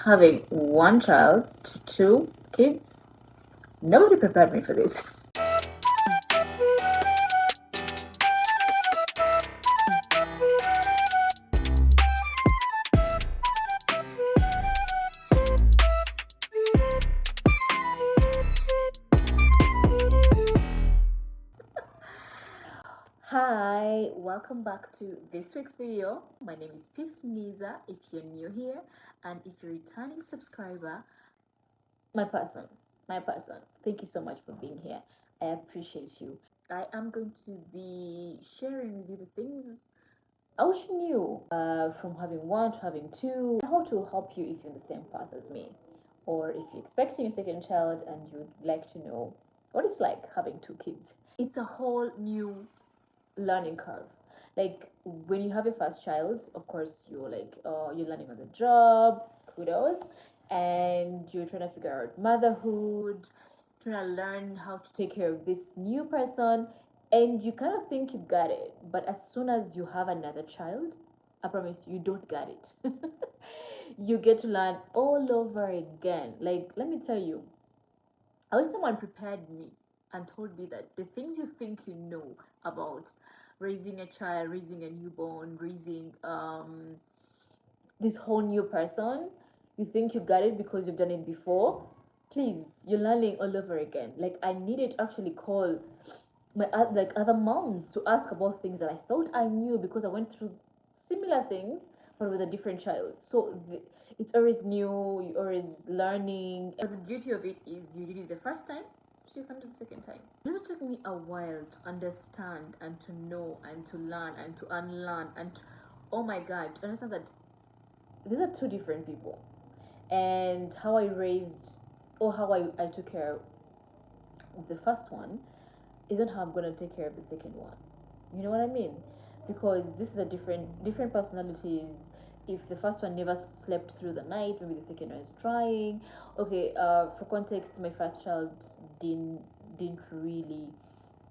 having one child to two kids. Nobody prepared me for this. Hi, welcome back to this week's video. My name is Peace Niza if you're new here, and if you're a returning subscriber, my person, thank you so much for being here. I appreciate you. I am going to be sharing with you the things I wish you knew, from having one to having two, how to help you if you're in the same path as me, or if you're expecting a second child and you'd like to know what it's like having two kids. It's a whole new learning curve. Like when you have a first child, of course you're learning on the job, kudos, and you're trying to figure out motherhood, trying to learn how to take care of this new person, and you kind of think you got it, but as soon as you have another child, I promise you don't got it. You get to learn all over again. Like, let me tell you, I wish someone prepared me and told me that the things you think you know about raising a child, raising a newborn, raising this whole new person, you think you got it because you've done it before. Please, you're learning all over again. Like, I needed to actually call my other moms to ask about things that I thought I knew because I went through similar things but with a different child. So it's always new, you're always learning. But the beauty of it is you did it the first time, so you can do the second time. It took me a while to understand and to know and to learn and to unlearn and to, oh my god, to understand that these are two different people, and how I raised or how I took care of the first one isn't how I'm gonna take care of the second one. You know what I mean? Because this is a different personalities. If the first one never slept through the night, maybe the second one is trying. Okay, for context, my first child didn't really.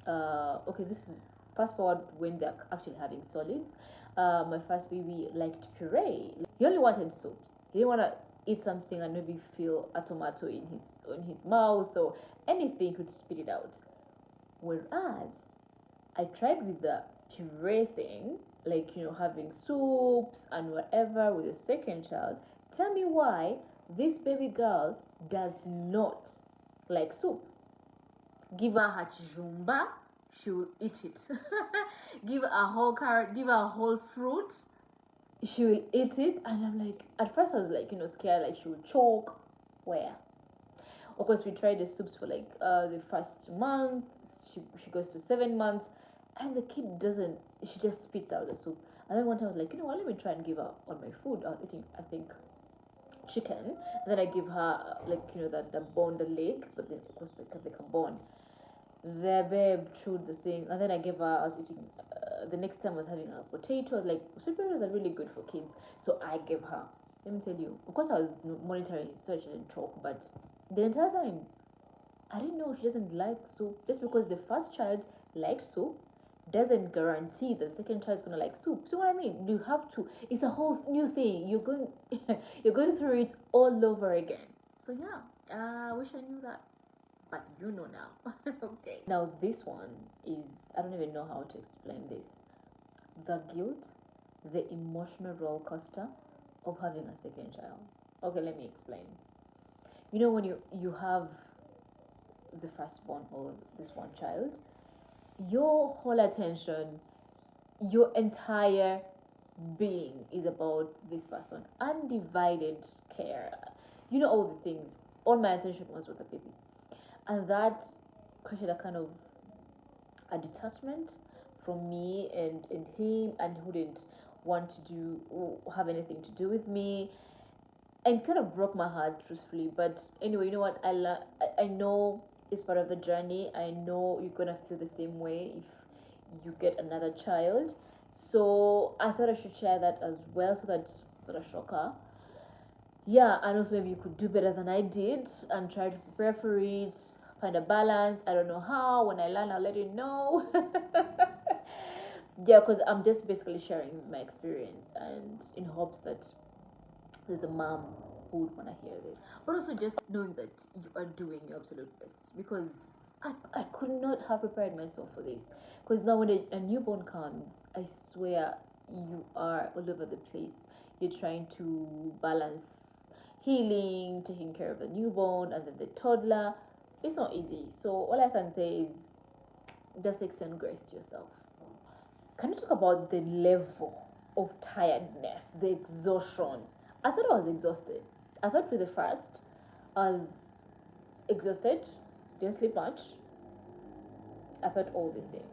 Okay, this is fast forward when they're actually having solids. My first baby liked puree. He only wanted soups. He didn't want to eat something and maybe feel a tomato in his mouth or anything. He could spit it out. Whereas I tried with the puree thing, like, having soups and whatever with the second child. Tell me why this baby girl does not like soup. Give her her chijumba, she will eat it. Give her a whole carrot, give her a whole fruit, she will eat it. And I'm like, at first I was like, scared, like she would choke. Where? Of course, we tried the soups for like the first month. She goes to 7 months, and the kid doesn't. She just spits out the soup. And then one time I was like, you know what? Let me try and give her on my food. I was eating, I think, chicken. And then I give her like the bone, the leg, but then of course like a bone. The babe chewed the thing, and then I gave her. I was eating. The next time I was having a potato. I was like, sweet potatoes are really good for kids, so I gave her. Let me tell you. Of course, I was monitoring so she didn't choke, but the entire time I didn't know she doesn't like soup. Just because the first child liked soup doesn't guarantee the second child is gonna like soup. So what I mean, you have to. It's a whole new thing. You're going, you're going through it all over again. So yeah, I wish I knew that, but you know now. Okay. Now this one is, I don't even know how to explain this. The guilt, the emotional roller coaster of having a second child. Okay, let me explain. When you have the firstborn or this one child, your whole attention, your entire being is about this person, undivided care, all the things. All my attention was with the baby, and that created a kind of a detachment from me and him, and who didn't want to do or have anything to do with me, and kind of broke my heart, truthfully. But anyway, you know what, I know it's part of the journey. I know you're gonna feel the same way if you get another child, so I thought I should share that as well, so that sort of shock her. Yeah, and also maybe you could do better than I did and try to prepare for it, find a balance. I don't know how. When I learn, I'll let you know. Yeah, because I'm just basically sharing my experience, and in hopes that there's a mom who would want to hear this. But also just knowing that you are doing your absolute best, because I could not have prepared myself for this. Because now when a newborn comes, I swear you are all over the place. You're trying to balance healing, taking care of the newborn, and then the toddler. It's not easy. So all I can say is just extend grace to yourself. Can you talk about the level of tiredness, the exhaustion? I thought I was exhausted. I thought with the first, I was exhausted, didn't sleep much. I thought all these things.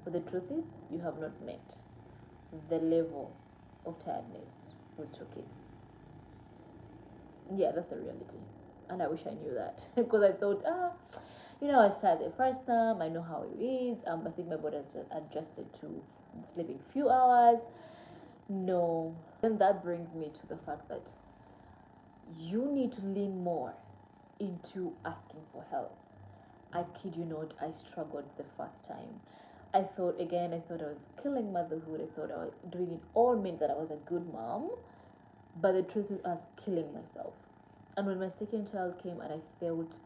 But the truth is, you have not met the level of tiredness with 2 kids. Yeah, that's a reality. And I wish I knew that. Because I thought, I was tired the first time. I know how it is. I think my body has adjusted to sleeping few hours. No. Then that brings me to the fact that you need to lean more into asking for help. I kid you not, I struggled the first time. I thought I was killing motherhood. I thought I was doing it all meant that I was a good mom. But the truth is, I was killing myself. And when my second child came and I felt,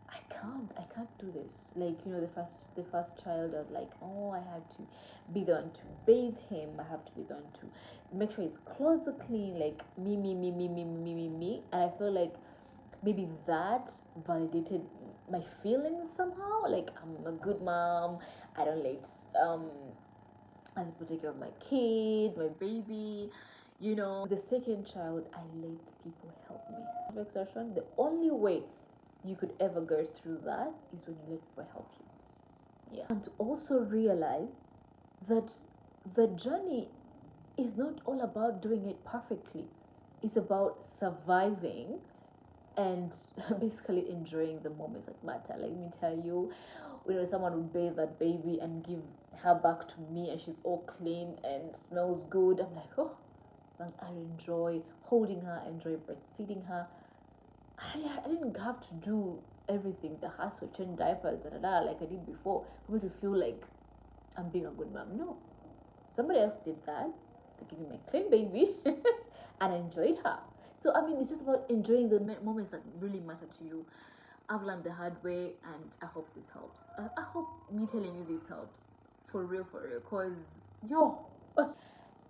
I can't do this. Like, the first child, I was like, oh, I have to be the one to bathe him. I have to be the one to make sure his clothes are clean. Like, me. And I feel like maybe that validated my feelings somehow. Like, I'm a good mom. I don't let I have to take care of my kid, my baby. The second child, I let people help me. Exertion, the only way you could ever go through that is when you let people help you. Yeah. And to also realize that the journey is not all about doing it perfectly. It's about surviving and basically enjoying the moments that matter. Let me tell you, someone would bathe that baby and give her back to me and she's all clean and smells good. I'm like, oh, I enjoy holding her, I enjoy breastfeeding her. I didn't have to do everything, the hassle, change diapers, like I did before, for me to feel like I'm being a good mom. No. Somebody else did that. They gave me my clean baby and I enjoyed her. So, it's just about enjoying the moments that really matter to you. I've learned the hard way, and I hope this helps. I hope me telling you this helps. For real, because,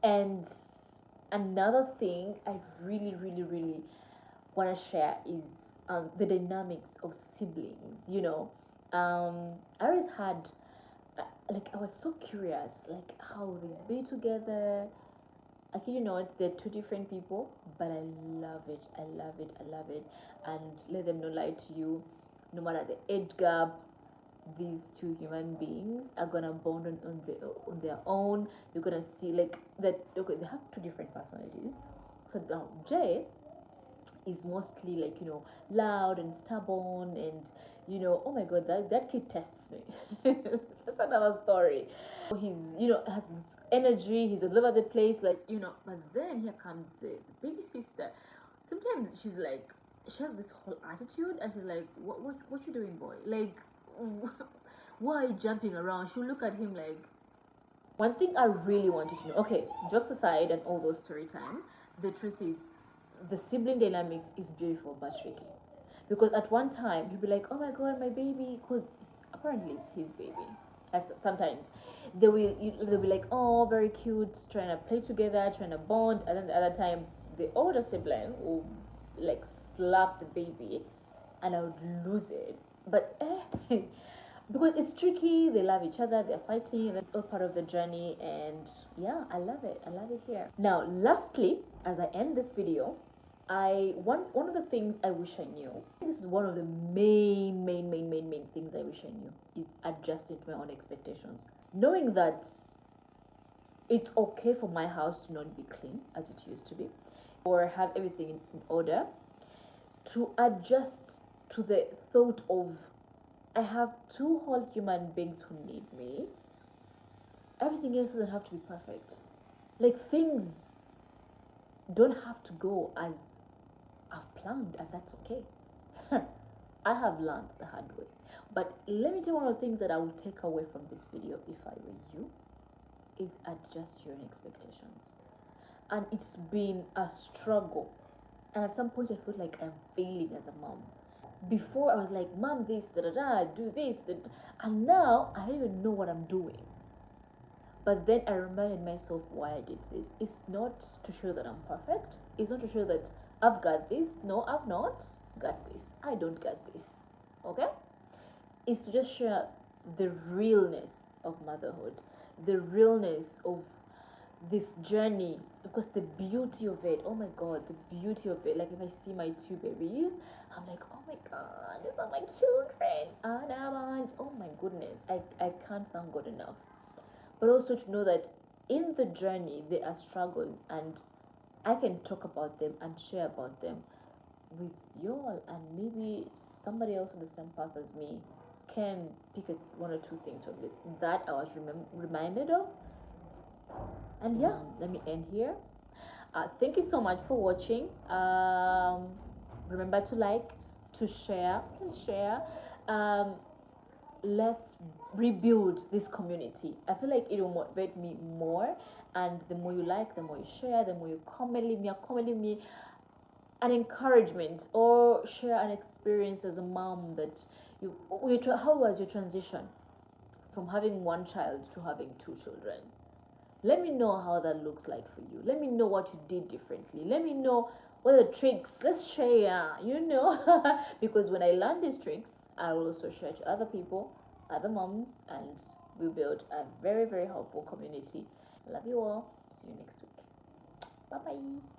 And another thing I really want to share is the dynamics of siblings. I always had, I was so curious, like how they be together. I kid you not, they're 2 different people, but I love it. And let them not lie to you, no matter the age gap, these 2 human beings are gonna bond on their own. You're gonna see that. Okay, they have 2 different personalities. So now Jay is mostly loud and stubborn, and oh my god, that kid tests me. That's another story. He's has this energy, he's all over the place, but then here comes the baby sister. Sometimes she has this whole attitude, and she's like, what you doing, boy? Like, why are you jumping around? She'll look at him like. One thing I really want you to know, okay, jokes aside and all those story time, the truth is, the sibling dynamics is beautiful but tricky. Because at one time, he'll be like, oh my god, my baby, because apparently it's his baby. Sometimes they'll be like, oh, very cute, trying to play together, trying to bond, and then the other time, the older sibling will slap the baby, and I would lose it. But because it's tricky, they love each other, they're fighting, and it's all part of the journey. And yeah, I love it here. Now, lastly, as I end this video, one of the things I wish I knew, this is one of the main things I wish I knew, is adjusting to my own expectations. Knowing that it's okay for my house to not be clean as it used to be, or have everything in order, to adjust to the thought of I have 2 whole human beings who need me. Everything else doesn't have to be perfect. Things don't have to go as I've planned, and that's okay. I have learned the hard way. But let me tell you, one of the things that I will take away from this video, if I were you, is adjust your own expectations. And it's been a struggle. And at some point I feel like I'm failing as a mom. Before I was like, mom, this, da da da, do this, da, da. And now I don't even know what I'm doing. But then I reminded myself why I did this. It's not to show that I'm perfect. It's not to show that I've got this. No, I've not got this. I don't got this. Okay? It's to just share the realness of motherhood, the realness of this journey, because the beauty of it, oh my god, the beauty of it. Like if I see my two babies, I'm like, oh my god, these are my children. Oh my goodness, I can't thank God enough. But also to know that in the journey there are struggles, and I can talk about them and share about them with you all, and maybe somebody else on the same path as me can pick one or two things from this that I was reminded of. And yeah, let me end here. Thank you so much for watching. Remember to like, to share, please share. Let's rebuild this community. I feel like it will motivate me more, and the more you like, the more you share, the more you comment me an encouragement, or share an experience as a mom that how was your transition from having one child to having two children. Let me know how that looks like for you. Let me know what you did differently. Let me know what are the tricks. Let's share, because when I learn these tricks, I will also share to other people, other moms, and we build a very, very helpful community. I love you all. See you next week. Bye bye.